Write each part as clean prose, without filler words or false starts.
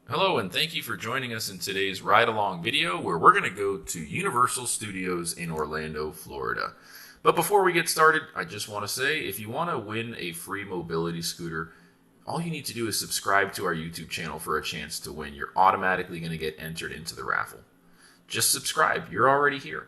Hello and thank you for joining us in today's ride-along video where we're going to go to Universal Studios in Orlando, Florida. But before we get started, I just want to say if you want to win a free mobility scooter, all you need to do is subscribe to our YouTube channel for a chance to win. You're automatically going to get entered into the raffle. Just subscribe, you're already here.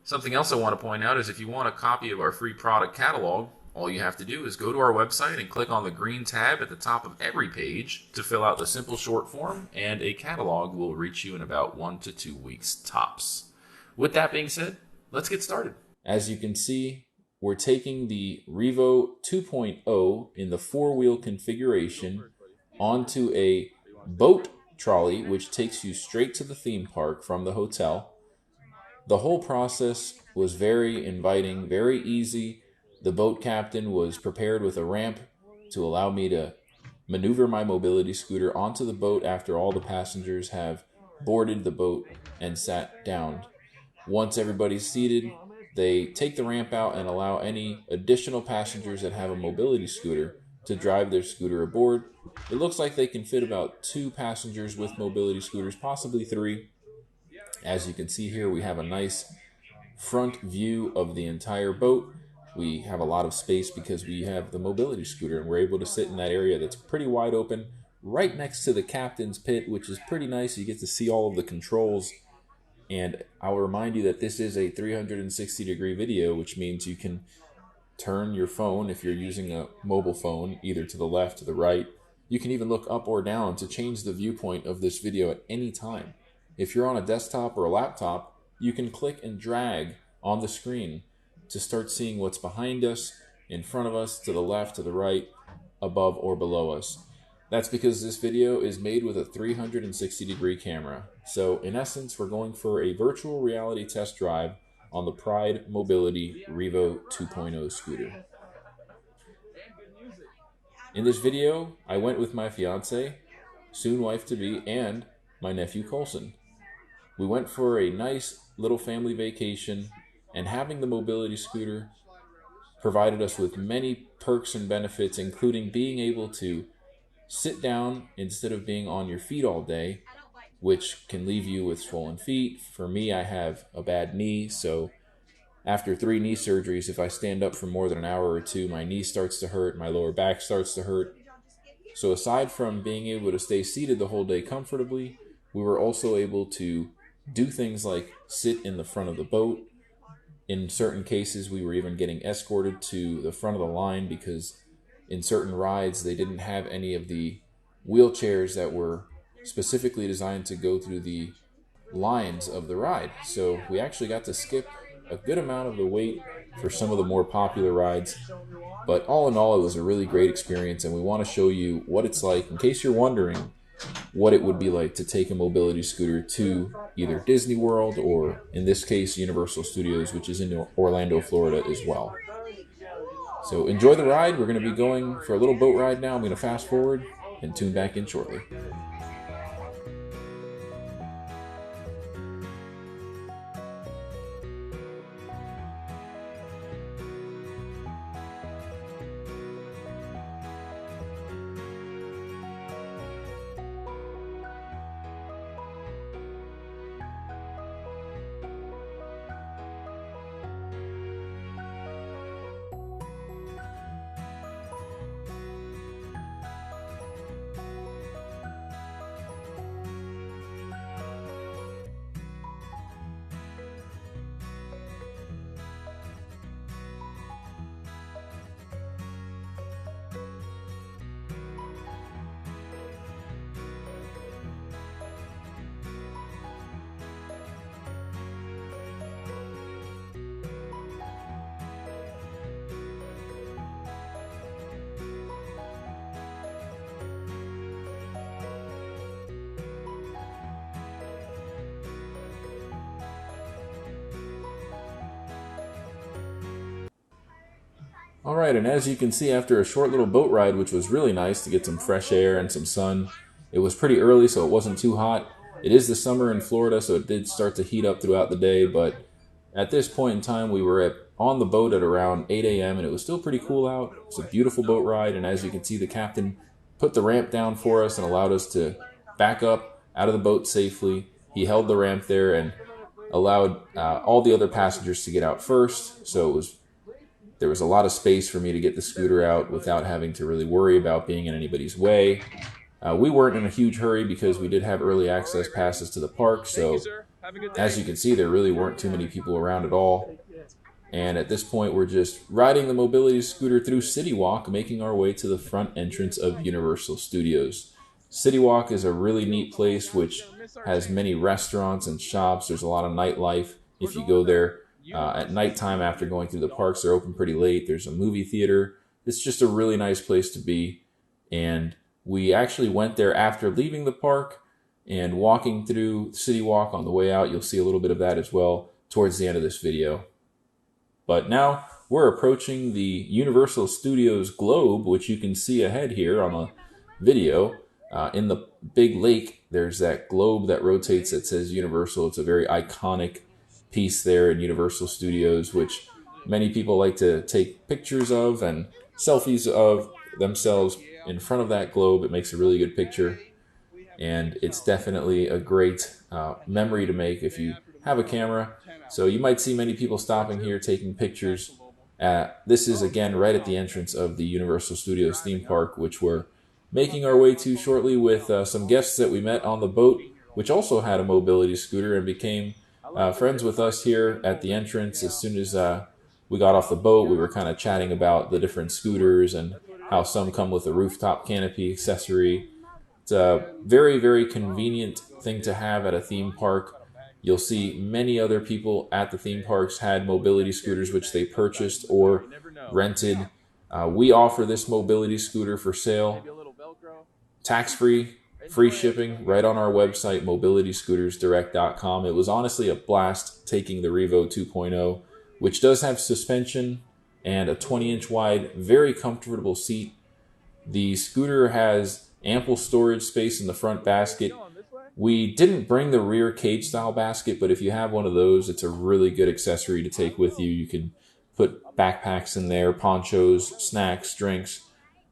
Something else I want to point out is if you want a copy of our free product catalog, all you have to do is go to our website and click on the green tab at the top of every page to fill out the simple short form, and a catalog will reach you in about 1 to 2 weeks tops. With that being said, let's get started. As you can see, we're taking the Revo 2.0 in the four-wheel configuration onto a boat trolley, which takes you straight to the theme park from the hotel. The whole process was very inviting, very easy. The boat captain was prepared with a ramp to allow me to maneuver my mobility scooter onto the boat after all the passengers have boarded the boat and sat down. Once everybody's seated, they take the ramp out and allow any additional passengers that have a mobility scooter to drive their scooter aboard. It looks like they can fit about 2 passengers with mobility scooters, possibly 3. As you can see here, we have a nice front view of the entire boat. We have a lot of space because we have the mobility scooter and we're able to sit in that area that's pretty wide open right next to the captain's pit, which is pretty nice. You get to see all of the controls. And I'll remind you that this is a 360-degree video, which means you can turn your phone if you're using a mobile phone either to the left, to the right. You can even look up or down to change the viewpoint of this video at any time. If you're on a desktop or a laptop, you can click and drag on the screen to start seeing what's behind us, in front of us, to the left, to the right, above or below us. That's because this video is made with a 360-degree camera. So in essence, we're going for a virtual reality test drive on the Pride Mobility Revo 2.0 scooter. In this video, I went with my fiance, soon wife-to-be, and my nephew Colson. We went for a nice little family vacation, and having the mobility scooter provided us with many perks and benefits, including being able to sit down instead of being on your feet all day, which can leave you with swollen feet. For me, I have a bad knee, so after 3 knee surgeries, if I stand up for more than an hour or 2, my knee starts to hurt, my lower back starts to hurt. So aside from being able to stay seated the whole day comfortably, we were also able to do things like sit in the front of the boat. In certain cases, we were even getting escorted to the front of the line because in certain rides, they didn't have any of the wheelchairs that were specifically designed to go through the lines of the ride. So we actually got to skip a good amount of the wait for some of the more popular rides. But all in all, it was a really great experience, and we want to show you what it's like, in case you're wondering what it would be like to take a mobility scooter to either Disney World or, in this case, Universal Studios, which is in Orlando, Florida as well. So enjoy the ride. We're going to be going for a little boat ride now. I'm going to fast forward and tune back in shortly. All right, and as you can see, after a short little boat ride, which was really nice to get some fresh air and some sun, it was pretty early, so it wasn't too hot. It is the summer in Florida, so it did start to heat up throughout the day, but at this point in time, we were on the boat at around 8 a.m., and it was still pretty cool out. It's a beautiful boat ride, and as you can see, the captain put the ramp down for us and allowed us to back up out of the boat safely. He held the ramp there and allowed all the other passengers to get out first. So there was a lot of space for me to get the scooter out without having to really worry about being in anybody's way. We weren't in a huge hurry because we did have early access passes to the park. So as you can see, there really weren't too many people around at all. And at this point, we're just riding the mobility scooter through City Walk, making our way to the front entrance of Universal Studios. City Walk is a really neat place which has many restaurants and shops. There's a lot of nightlife. If you go there at nighttime after going through the parks, they're open pretty late. There's a movie theater. It's just a really nice place to be. And we actually went there after leaving the park and walking through City Walk on the way out. You'll see a little bit of that as well towards the end of this video. But now we're approaching the Universal Studios globe, which you can see ahead here on the video. In the big lake, there's that globe that rotates that says Universal. It's a very iconic piece there in Universal Studios, which many people like to take pictures of and selfies of themselves in front of that globe. It makes a really good picture, and it's definitely a great memory to make if you have a camera. So you might see many people stopping here taking pictures. This is again right at the entrance of the Universal Studios theme park, which we're making our way to shortly with some guests that we met on the boat, which also had a mobility scooter and became friends with us here at the entrance. As soon as we got off the boat, we were kind of chatting about the different scooters and how some come with a rooftop canopy accessory. It's a very, very convenient thing to have at a theme park. You'll see many other people at the theme parks had mobility scooters which they purchased or rented. We offer this mobility scooter for sale, tax-free, free shipping, right on our website, mobilityscootersdirect.com. It was honestly a blast taking the Revo 2.0, which does have suspension and a 20-inch wide, very comfortable seat. The scooter has ample storage space in the front basket. We didn't bring the rear cage style basket, but if you have one of those, it's a really good accessory to take with you. You can put backpacks in there, ponchos, snacks, drinks.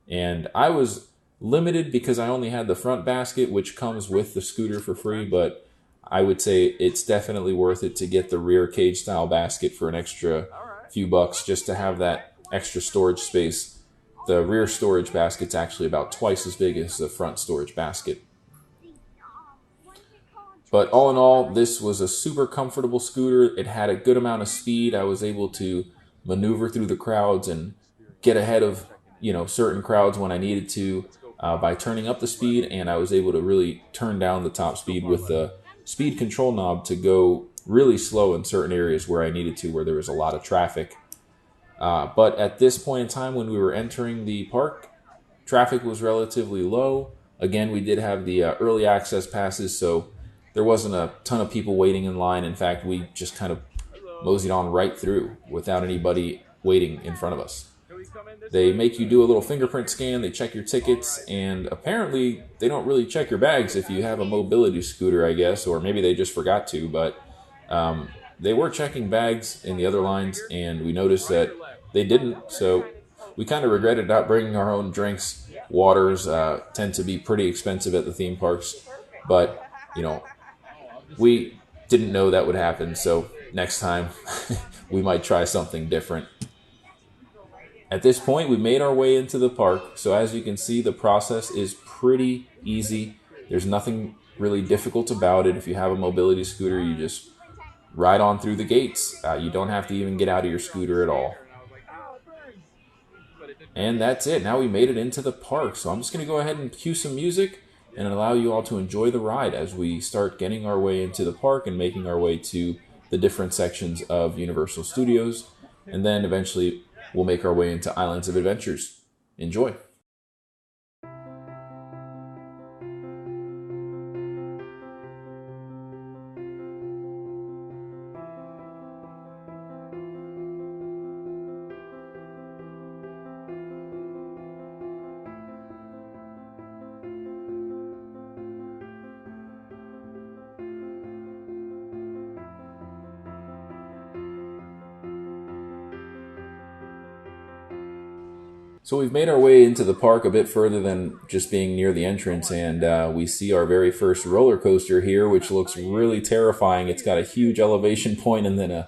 And I was limited because I only had the front basket, which comes with the scooter for free, but I would say it's definitely worth it to get the rear cage style basket for an extra few bucks just to have that extra storage space. The rear storage basket's actually about twice as big as the front storage basket. But all in all, this was a super comfortable scooter. It had a good amount of speed. I was able to maneuver through the crowds and get ahead of, certain crowds when I needed to by turning up the speed, and I was able to really turn down the top speed with the speed control knob to go really slow in certain areas where I needed to, where there was a lot of traffic. But at this point in time, when we were entering the park, traffic was relatively low. Again, we did have the early access passes, so there wasn't a ton of people waiting in line. In fact, we just kind of moseyed on right through without anybody waiting in front of us. They make you do a little fingerprint scan, they check your tickets, and apparently they don't really check your bags if you have a mobility scooter, I guess, or maybe they just forgot to, but they were checking bags in the other lines, and we noticed that they didn't, so we kind of regretted not bringing our own drinks. Waters tend to be pretty expensive at the theme parks, but, we didn't know that would happen, so next time we might try something different. At this point, we made our way into the park, so as you can see, the process is pretty easy. There's nothing really difficult about it. If you have a mobility scooter, you just ride on through the gates. You don't have to even get out of your scooter at all. And that's it. Now we made it into the park, so I'm just going to go ahead and cue some music and allow you all to enjoy the ride as we start getting our way into the park and making our way to the different sections of Universal Studios, and then eventually we'll make our way into Islands of Adventures. Enjoy! So we've made our way into the park a bit further than just being near the entrance, and we see our very first roller coaster here, which looks really terrifying. It's got a huge elevation point and then a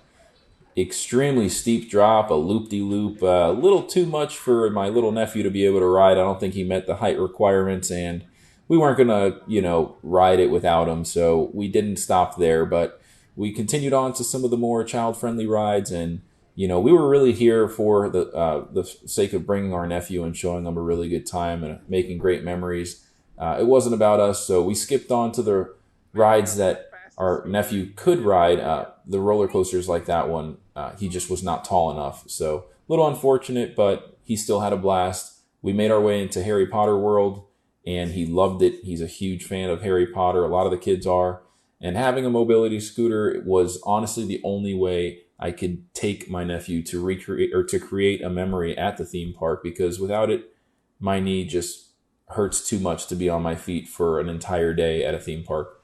extremely steep drop, a loop-de-loop, a little too much for my little nephew to be able to ride. I don't think he met the height requirements, and we weren't going to, ride it without him, so we didn't stop there, but we continued on to some of the more child-friendly rides, and we were really here for the sake of bringing our nephew and showing him a really good time and making great memories. It wasn't about us, so we skipped on to the rides that our nephew could ride. The roller coasters like that one, he just was not tall enough. So a little unfortunate, but he still had a blast. We made our way into Harry Potter World, and he loved it. He's a huge fan of Harry Potter. A lot of the kids are. And having a mobility scooter was honestly the only way I could take my nephew to recreate or to create a memory at the theme park, because without it, my knee just hurts too much to be on my feet for an entire day at a theme park.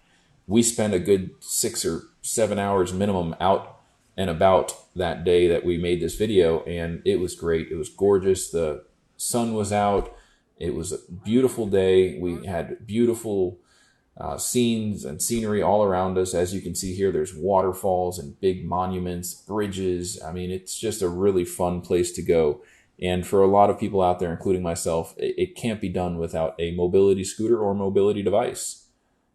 We spent a good 6 or 7 hours minimum out and about that day that we made this video, and it was great. It was gorgeous. The sun was out. It was a beautiful day. We had beautiful scenes and scenery all around us. As you can see here, there's waterfalls and big monuments, bridges. I mean, it's just a really fun place to go. And for a lot of people out there, including myself, it can't be done without a mobility scooter or mobility device.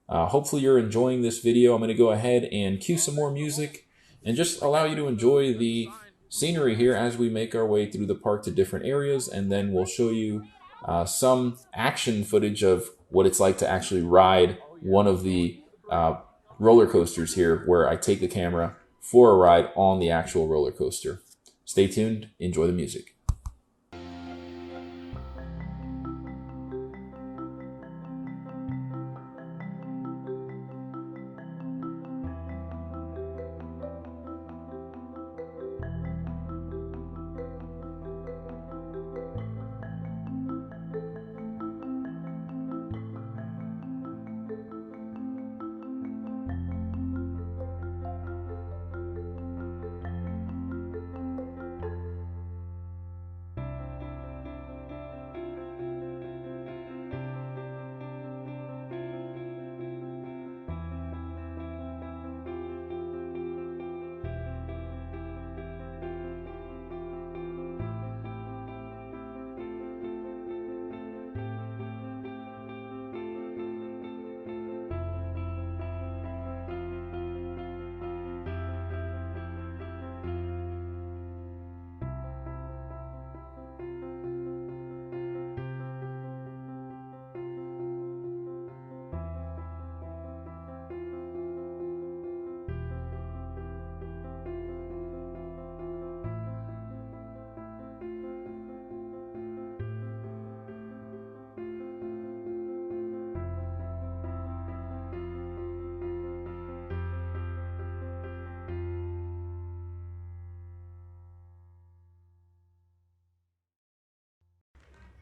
Hopefully you're enjoying this video. I'm going to go ahead and cue some more music and just allow you to enjoy the scenery here as we make our way through the park to different areas, and then we'll show you some action footage of what it's like to actually ride one of the roller coasters here, where I take the camera for a ride on the actual roller coaster. Stay tuned, enjoy the music.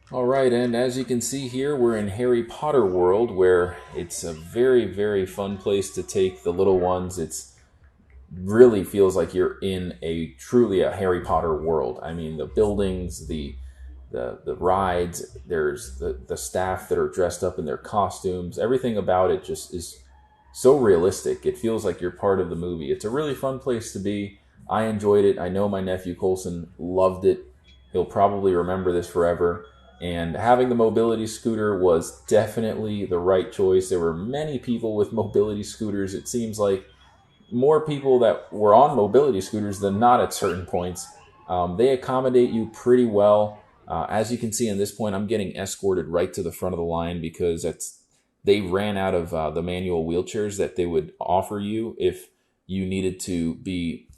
All right, and as you can see here, we're in Harry Potter World, where it's a very, very fun place to take the little ones. It's really feels like you're in truly a Harry Potter world. I mean, the buildings, the rides, there's the staff that are dressed up in their costumes. Everything about it just is so realistic. It feels like you're part of the movie. It's a really fun place to be. I enjoyed it. I know my nephew Colson loved it. He'll probably remember this forever. And having the mobility scooter was definitely the right choice. There were many people with mobility scooters. It seems like more people that were on mobility scooters than not at certain points. They accommodate you pretty well. As you can see in this point, I'm getting escorted right to the front of the line because they ran out of the manual wheelchairs that they would offer you if you needed to be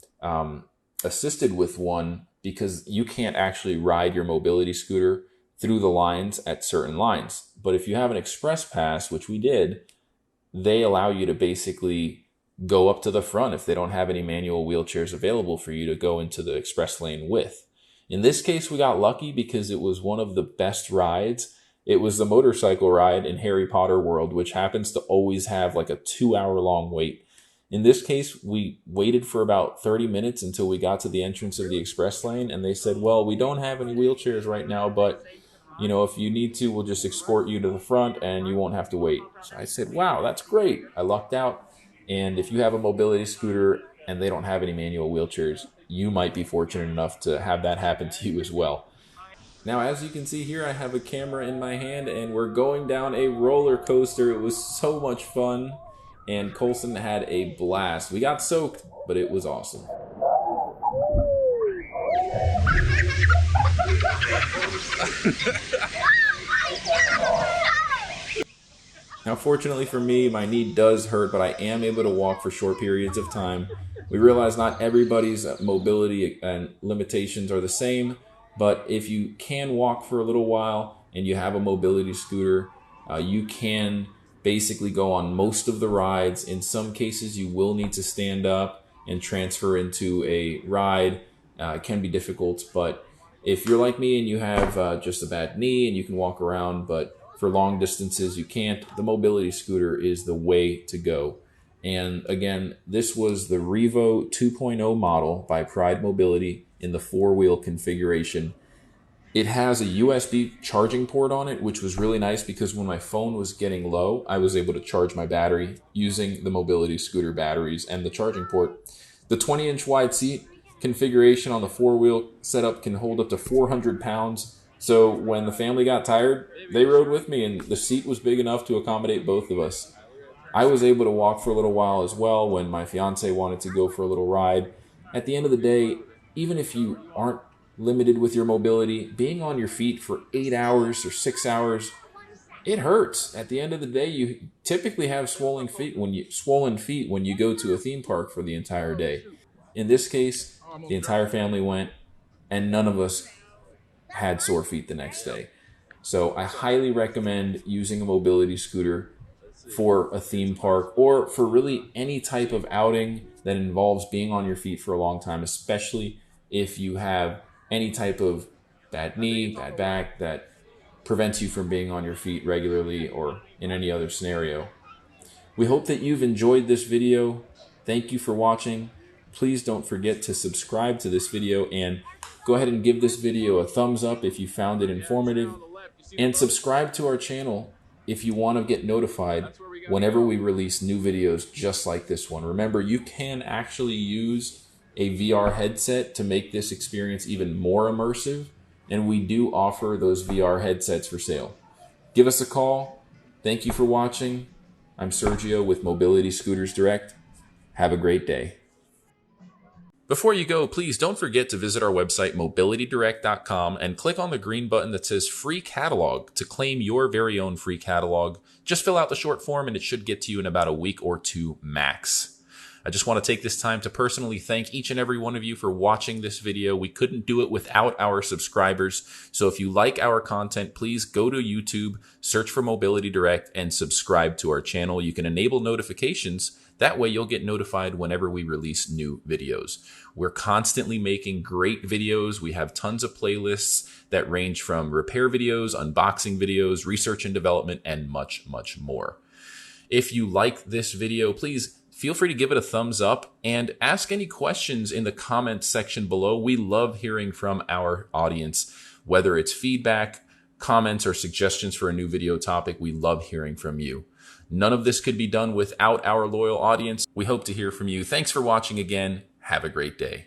assisted with one, because you can't actually ride your mobility scooter through the lines at certain lines. But if you have an express pass, which we did, they allow you to basically go up to the front if they don't have any manual wheelchairs available for you to go into the express lane with. In this case, we got lucky because it was one of the best rides. It was the motorcycle ride in Harry Potter World, which happens to always have like a 2-hour long wait. In this case, we waited for about 30 minutes until we got to the entrance of the express lane, and they said, well, we don't have any wheelchairs right now, but if you need to, we'll just escort you to the front and you won't have to wait. So I said, wow, that's great. I lucked out. And if you have a mobility scooter and they don't have any manual wheelchairs, you might be fortunate enough to have that happen to you as well. Now, as you can see here, I have a camera in my hand and we're going down a roller coaster. It was so much fun and Colson had a blast. We got soaked, but it was awesome. Now, fortunately for me, my knee does hurt, but I am able to walk for short periods of time. We realize not everybody's mobility and limitations are the same, but if you can walk for a little while and you have a mobility scooter, you can basically go on most of the rides. In some cases, you will need to stand up and transfer into a ride. It can be difficult, but if you're like me and you have just a bad knee and you can walk around, but for long distances you can't, the mobility scooter is the way to go. And again, this was the Revo 2.0 model by Pride Mobility in the 4-wheel configuration. It has a USB charging port on it, which was really nice because when my phone was getting low, I was able to charge my battery using the mobility scooter batteries and the charging port. The 20-inch wide seat configuration on the 4-wheel setup can hold up to 400 pounds. So when the family got tired, they rode with me and the seat was big enough to accommodate both of us. I was able to walk for a little while as well when my fiance wanted to go for a little ride. At the end of the day, even if you aren't limited with your mobility, being on your feet for 8 hours or 6 hours, it hurts. At the end of the day, you typically have swollen feet when you go to a theme park for the entire day. In this case, the entire family went and none of us had sore feet the next day. So I highly recommend using a mobility scooter for a theme park or for really any type of outing that involves being on your feet for a long time, especially if you have any type of bad knee, bad back that prevents you from being on your feet regularly or in any other scenario. We hope that you've enjoyed this video. Thank you for watching. Please don't forget to subscribe to this video and go ahead and give this video a thumbs up if you found it informative, and subscribe to our channel if you want to get notified whenever we release new videos just like this one. Remember, you can actually use a VR headset to make this experience even more immersive, and we do offer those VR headsets for sale. Give us a call. Thank you for watching. I'm Sergio with Mobility Scooters Direct. Have a great day. Before you go, please don't forget to visit our website, mobilitydirect.com, and click on the green button that says Free Catalog to claim your very own free catalog. Just fill out the short form and it should get to you in about a week or two max. I just want to take this time to personally thank each and every one of you for watching this video. We couldn't do it without our subscribers. So if you like our content, please go to YouTube, search for Mobility Direct, and subscribe to our channel. You can enable notifications. That way you'll get notified whenever we release new videos. We're constantly making great videos. We have tons of playlists that range from repair videos, unboxing videos, research and development, and much, much more. If you like this video, please feel free to give it a thumbs up and ask any questions in the comments section below. We love hearing from our audience, whether it's feedback, comments, or suggestions for a new video topic. We love hearing from you. None of this could be done without our loyal audience. We hope to hear from you. Thanks for watching again. Have a great day.